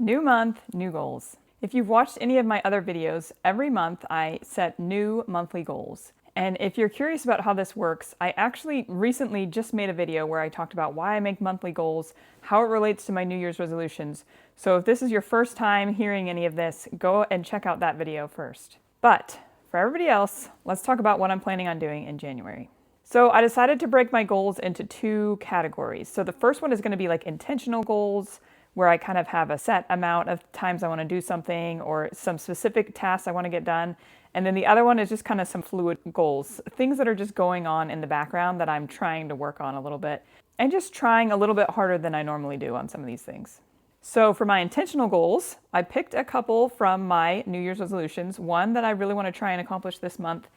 New month, new goals. If you've watched any of my other videos, every month I set new monthly goals. And if you're curious about how this works, I actually recently just made a video where I talked about why I make monthly goals, how it relates to my New Year's resolutions. So if this is your first time hearing any of this, go and check out that video first. But for everybody else, let's talk about what I'm planning on doing in January. So I decided to break my goals into two categories. So the first one is going to be like intentional goals, where I kind of have a set amount of times I want to do something or some specific tasks I want to get done. And then the other one is just kind of some fluid goals, things that are just going on in the background that I'm trying to work on a little bit and just trying a little bit harder than I normally do on some of these things. So for my intentional goals, I picked a couple from my New Year's resolutions. One that I really want to try and accomplish this month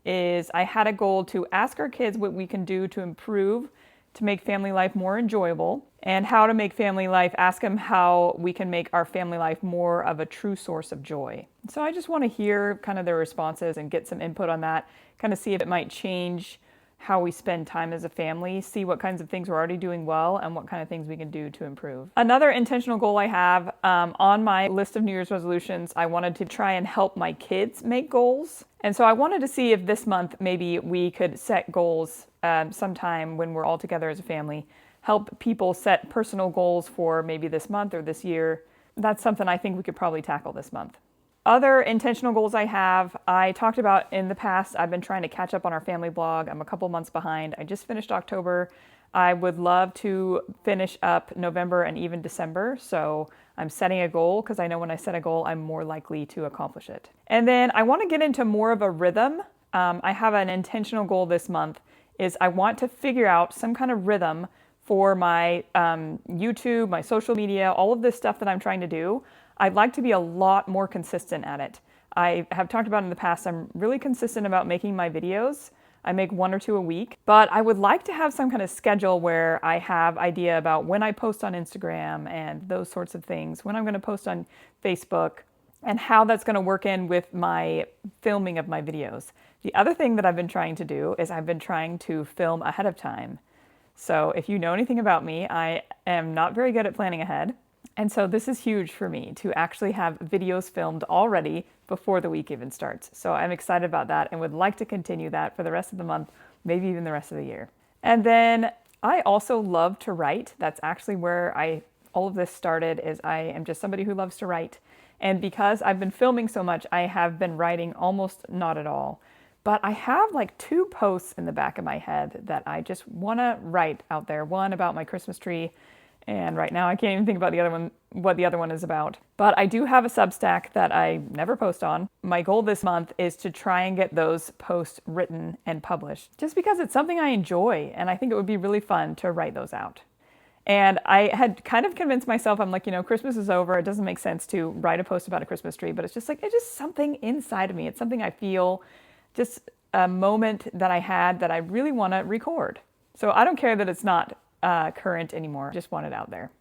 is I had a goal to ask our kids what we can do to improve to make family life more enjoyable, and how to make family life, ask them how we can make our family life more of a true source of joy. So I just want to hear kind of their responses and get some input on that, kind of see if it might change how we spend time as a family, see what kinds of things we're already doing well and what kind of things we can do to improve. Another intentional goal I have on my list of New Year's resolutions, I wanted to try and help my kids make goals. And so I wanted to see if this month maybe we could set goals sometime when we're all together as a family, help people set personal goals for maybe this month or this year. That's something I think we could probably tackle this month. Other intentional goals I have, I talked about in the past. I've been trying to catch up on our family blog. I'm a couple months behind. I just finished October. I would love to finish up November and even December. So I'm setting a goal because I know when I set a goal, I'm more likely to accomplish it. And then I want to get into more of a rhythm. I have an intentional goal this month is I want to figure out some kind of rhythm for my YouTube, my social media, all of this stuff that I'm trying to do. I'd like to be a lot more consistent at it. I have talked about in the past, I'm really consistent about making my videos. I make 1 or 2 a week, but I would like to have some kind of schedule where I have idea about when I post on Instagram and those sorts of things, when I'm going to post on Facebook, and how that's going to work in with my filming of my videos. The other thing that I've been trying to do is I've been trying to film ahead of time. So if you know anything about me, I am not very good at planning ahead. And so this is huge for me to actually have videos filmed already before the week even starts. So I'm excited about that and would like to continue that for the rest of the month, maybe even the rest of the year. And then I also love to write. That's actually where all of this started, is I am just somebody who loves to write. And because I've been filming so much, I have been writing almost not at all. But I have like 2 posts in the back of my head that I just want to write out there. One about my Christmas tree, and right now I can't even think about the other one, what the other one is about. But I do have a Substack that I never post on. My goal this month is to try and get those posts written and published, just because it's something I enjoy, and I think it would be really fun to write those out. And I had kind of convinced myself, I'm like, Christmas is over. It doesn't make sense to write a post about a Christmas tree, but it's just something inside of me. It's something I feel, just a moment that I had that I really want to record. So I don't care that it's not current anymore. Just want it out there.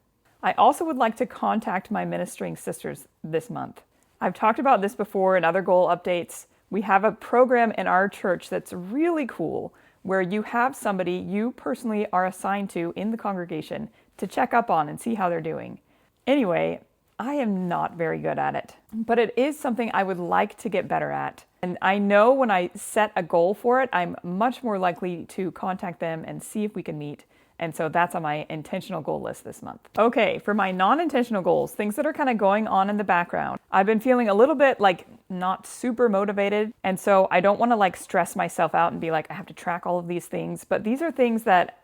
I also would like to contact my ministering sisters this month. I've talked about this before in other goal updates. We have a program in our church that's really cool, where you have somebody you personally are assigned to in the congregation to check up on and see how they're doing. Anyway, I am not very good at it, but it is something I would like to get better at. And I know when I set a goal for it, I'm much more likely to contact them and see if we can meet. And so that's on my intentional goal list this month. Okay, for my non-intentional goals, things that are kind of going on in the background, I've been feeling a little bit like not super motivated. And so I don't want to like stress myself out and be like, I have to track all of these things. But these are things that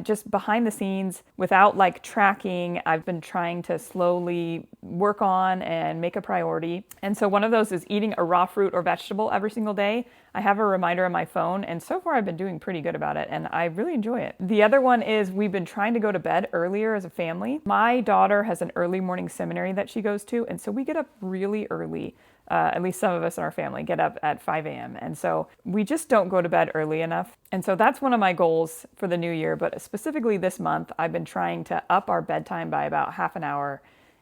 just behind the scenes, without like tracking, I've been trying to slowly work on and make a priority. And so one of those is eating a raw fruit or vegetable every single day. I have a reminder on my phone, and so far I've been doing pretty good about it, and I really enjoy it. The other one is we've been trying to go to bed earlier as a family. My daughter has an early morning seminary that she goes to, and so we get up really early. At least some of us in our family get up at 5 a.m. And so we just don't go to bed early enough. And so that's one of my goals for the new year. But specifically this month, I've been trying to up our bedtime by about half an hour.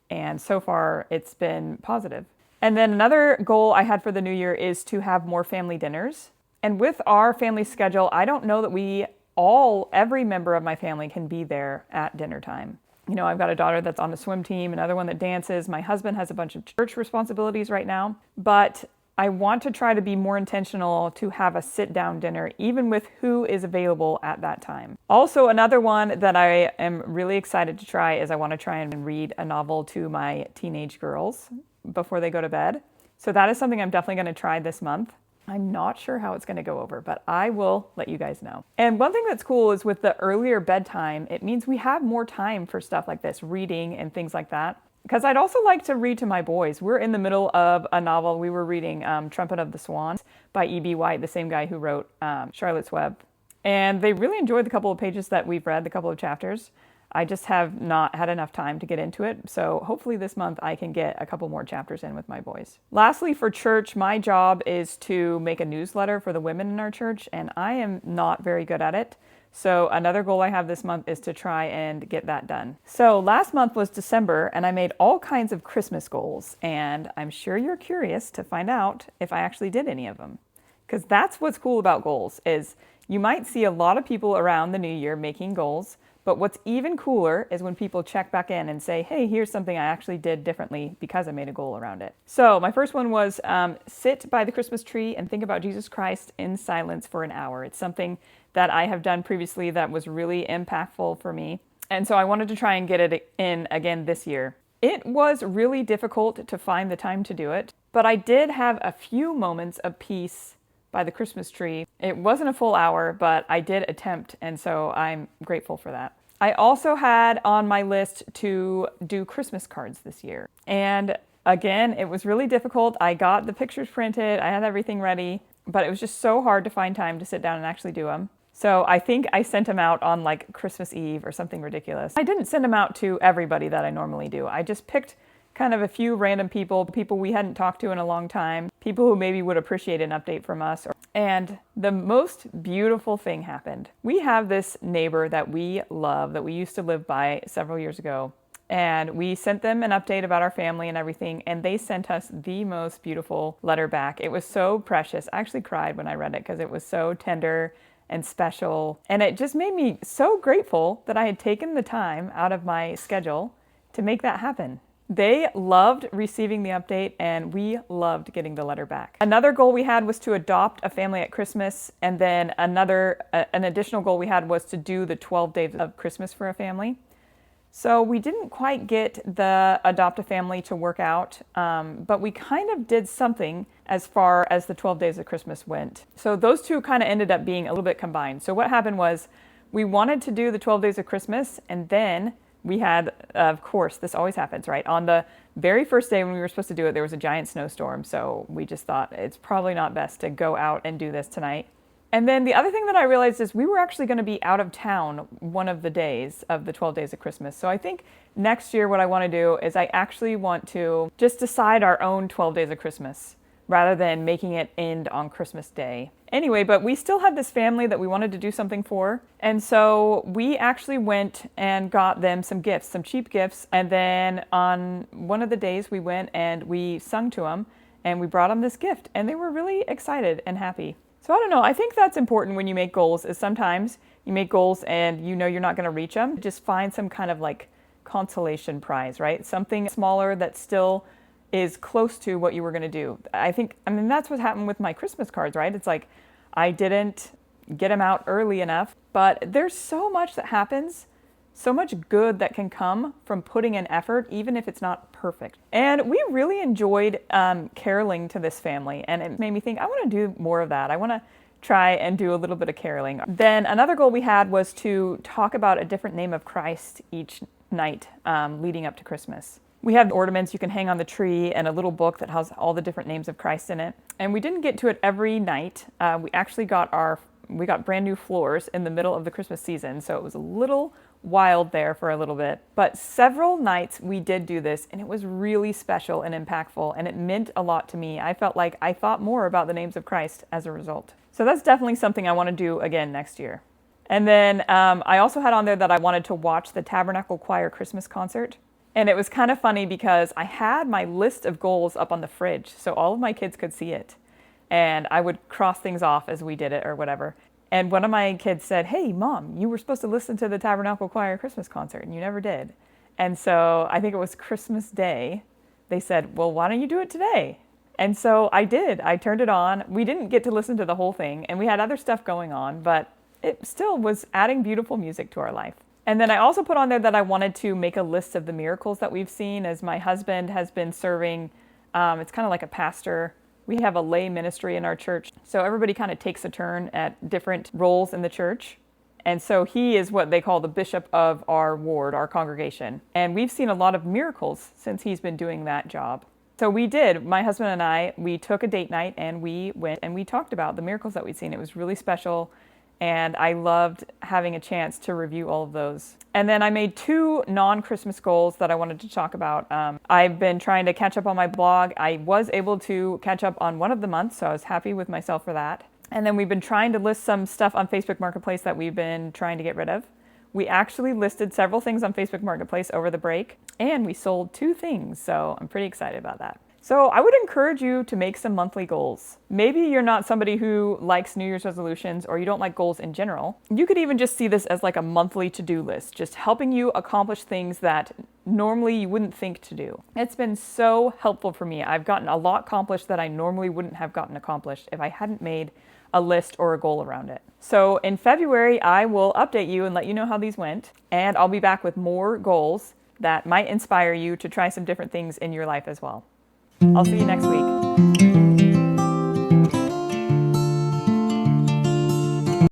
And so far, it's been positive. And then another goal I had for the new year is to have more family dinners. And with our family schedule, I don't know that every member of my family can be there at dinner time. I've got a daughter that's on a swim team, another one that dances. My husband has a bunch of church responsibilities right now, but I want to try to be more intentional to have a sit-down dinner, even with who is available at that time. Also, another one that I am really excited to try is I want to try and read a novel to my teenage girls before they go to bed. So that is something I'm definitely going to try this month. I'm not sure how it's going to go over, but I will let you guys know. And one thing that's cool is with the earlier bedtime, it means we have more time for stuff like this, reading and things like that. Because I'd also like to read to my boys. We're in the middle of a novel. We were reading Trumpet of the Swan by E.B. White, the same guy who wrote Charlotte's Web. And they really enjoyed the couple of pages that we've read, the couple of chapters. I just have not had enough time to get into it. So hopefully this month I can get a couple more chapters in with my boys. Lastly, for church, my job is to make a newsletter for the women in our church, and I am not very good at it. So another goal I have this month is to try and get that done. So last month was December, and I made all kinds of Christmas goals, and I'm sure you're curious to find out if I actually did any of them. Because that's what's cool about goals, is you might see a lot of people around the new year making goals, but what's even cooler is when people check back in and say, hey, here's something I actually did differently because I made a goal around it. So my first one was sit by the Christmas tree and think about Jesus Christ in silence for an hour. It's something that I have done previously that was really impactful for me. And so I wanted to try and get it in again this year. It was really difficult to find the time to do it, but I did have a few moments of peace by the Christmas tree. It wasn't a full hour, but I did attempt, and so I'm grateful for that. I also had on my list to do Christmas cards this year. And again, it was really difficult. I got the pictures printed, I had everything ready, but it was just so hard to find time to sit down and actually do them. So I think I sent them out on like Christmas Eve or something ridiculous. I didn't send them out to everybody that I normally do. I just picked kind of a few random people we hadn't talked to in a long time, people who maybe would appreciate an update from us. And the most beautiful thing happened. We have this neighbor that we love, that we used to live by several years ago. And we sent them an update about our family and everything, and they sent us the most beautiful letter back. It was so precious. I actually cried when I read it because it was so tender and special. And it just made me so grateful that I had taken the time out of my schedule to make that happen. They loved receiving the update, and we loved getting the letter back. Another goal we had was to adopt a family at Christmas, and then an additional goal we had was to do the 12 days of Christmas for a family. So we didn't quite get the adopt a family to work out, but we kind of did something as far as the 12 days of Christmas went. So those two kind of ended up being a little bit combined. So what happened was we wanted to do the 12 days of Christmas, and then we had, of course, this always happens, right? On the very first day when we were supposed to do it, there was a giant snowstorm. So we just thought it's probably not best to go out and do this tonight. And then the other thing that I realized is we were actually going to be out of town one of the days of the 12 days of Christmas. So I think next year what I want to do is I actually want to just decide our own 12 days of Christmas rather than making it end on Christmas Day. Anyway, but we still had this family that we wanted to do something for. And so we actually went and got them some gifts, some cheap gifts. And then on one of the days we went and we sung to them and we brought them this gift. And they were really excited and happy. So I don't know, I think that's important when you make goals, is sometimes you make goals and you know you're not going to reach them. Just find some kind of like consolation prize, right? Something smaller that still is close to what you were going to do. I mean, that's what happened with my Christmas cards, right? It's like I didn't get them out early enough, but there's so much that happens, so much good that can come from putting in effort, even if it's not perfect. And we really enjoyed caroling to this family, and it made me think, I want to do more of that. I want to try and do a little bit of caroling. Then another goal we had was to talk about a different name of Christ each night leading up to Christmas. We have ornaments you can hang on the tree and a little book that has all the different names of Christ in it. And we didn't get to it every night. We actually got brand new floors in the middle of the Christmas season, so it was a little wild there for a little bit. But several nights we did do this, and it was really special and impactful, and it meant a lot to me. I felt like I thought more about the names of Christ as a result. So that's definitely something I want to do again next year. And then I also had on there that I wanted to watch the Tabernacle Choir Christmas concert. And it was kind of funny because I had my list of goals up on the fridge, so all of my kids could see it. And I would cross things off as we did it or whatever. And one of my kids said, hey, Mom, you were supposed to listen to the Tabernacle Choir Christmas concert, and you never did. And so I think it was Christmas Day. They said, well, why don't you do it today? And so I did. I turned it on. We didn't get to listen to the whole thing, and we had other stuff going on, but it still was adding beautiful music to our life. And then I also put on there that I wanted to make a list of the miracles that we've seen, as my husband has been serving. It's kind of like a pastor. We have a lay ministry in our church, so everybody kind of takes a turn at different roles in the church. And so he is what they call the bishop of our ward, our congregation. And we've seen a lot of miracles since he's been doing that job. So we did, my husband and I, we took a date night and we went and we talked about the miracles that we'd seen. It was really special. And I loved having a chance to review all of those. And then I made 2 non-Christmas goals that I wanted to talk about. I've been trying to catch up on my blog. I was able to catch up on one of the months, so I was happy with myself for that. And then we've been trying to list some stuff on Facebook Marketplace that we've been trying to get rid of. We actually listed several things on Facebook Marketplace over the break, and we sold 2 things, so I'm pretty excited about that. So I would encourage you to make some monthly goals. Maybe you're not somebody who likes New Year's resolutions, or you don't like goals in general. You could even just see this as like a monthly to-do list, just helping you accomplish things that normally you wouldn't think to do. It's been so helpful for me. I've gotten a lot accomplished that I normally wouldn't have gotten accomplished if I hadn't made a list or a goal around it. So in February, I will update you and let you know how these went, and I'll be back with more goals that might inspire you to try some different things in your life as well. I'll see you next week.